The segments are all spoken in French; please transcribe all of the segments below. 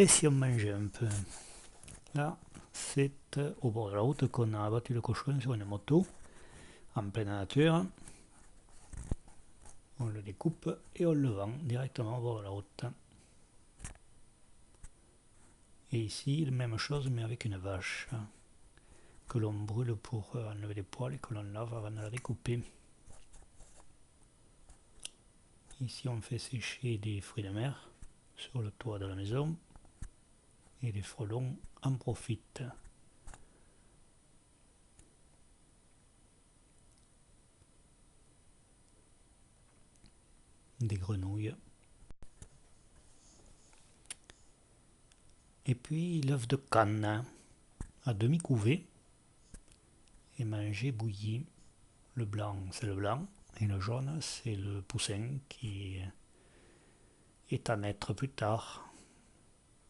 Et si on mangeait un peu? Là, c'est au bord de la route qu'on a abattu le cochon sur une moto, en pleine nature. On le découpe et on le vend directement au bord de la route. Et ici, la même chose mais avec une vache, que l'on brûle pour enlever les poils et que l'on lave avant de la découper. Ici, on fait sécher des fruits de mer sur le toit de la maison et les frelons en profitent. Des grenouilles. Et puis l'œuf de canne à demi couvé et mangé bouilli. Le blanc, c'est le blanc, et le jaune, c'est le poussin qui est à naître plus tard.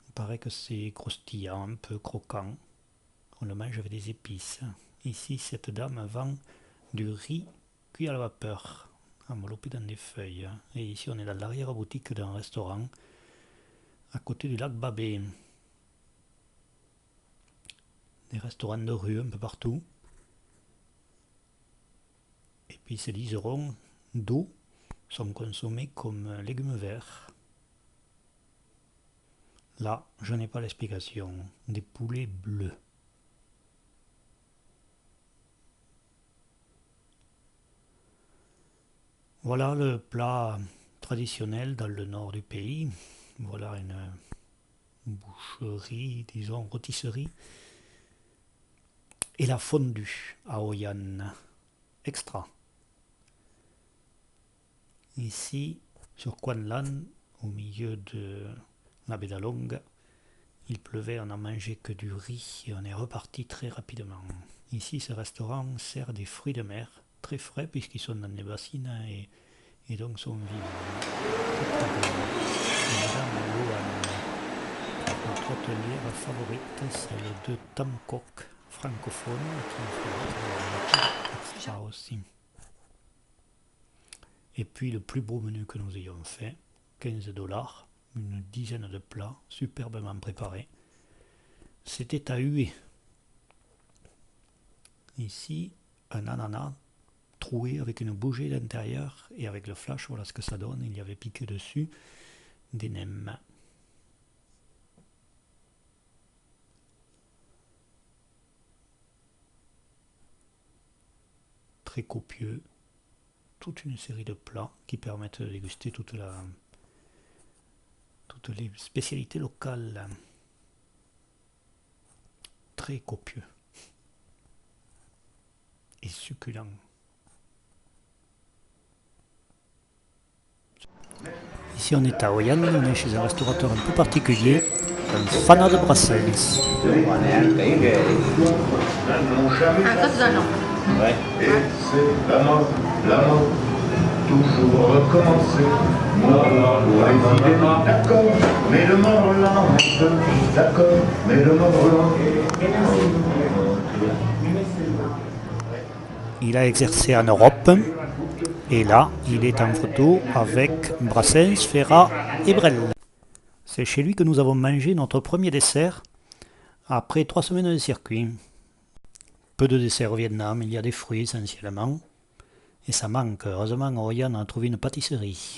Il paraît que c'est croustillant, un peu croquant. On le mange avec des épices. Ici, cette dame vend du riz cuit à la vapeur, enveloppé dans des feuilles. Et ici, on est dans l'arrière-boutique d'un restaurant à côté du lac Babé. Des restaurants de rue un peu partout. Et puis ces liserons d'eau sont consommés comme légumes verts. Là, je n'ai pas l'explication. Des poulets bleus. Voilà le plat traditionnel dans le nord du pays. Voilà une boucherie, disons rôtisserie. Et la fondue à Hauyan. Extra. Ici, sur Quan Lan, au milieu de la baie d'Along, il pleuvait, on n'a mangé que du riz et on est reparti très rapidement. Ici, ce restaurant sert des fruits de mer très frais puisqu'ils sont dans des bassines et donc sont vivants. Madame Lohan, notre hôtelière favorite, celle de Tam Kok, francophone, qui fait ça aussi. Et puis le plus beau menu que nous ayons fait, 15 $, une dizaine de plats superbement préparés. C'était à huer. Ici, un ananas troué avec une bougie à l'intérieur et avec le flash, voilà ce que ça donne. Il y avait piqué dessus des nems. Très copieux. Toute une série de plats qui permettent de déguster toutes les spécialités locales. Très copieux et succulent. Ici on est à Hauyan, on est chez un restaurateur un peu particulier, un fanat de Brassens. Ouais. Et c'est la mort, toujours recommencer. D'accord, mais le mort lente, d'accord, mais le mort lente. Il a exercé en Europe, et là, il est en photo avec Brassens, Ferrat et Brel. C'est chez lui que nous avons mangé notre premier dessert après 3 semaines de circuit. Peu de desserts au Vietnam, il y a des fruits essentiellement. Et ça manque. Heureusement, Hauyan a trouvé une pâtisserie.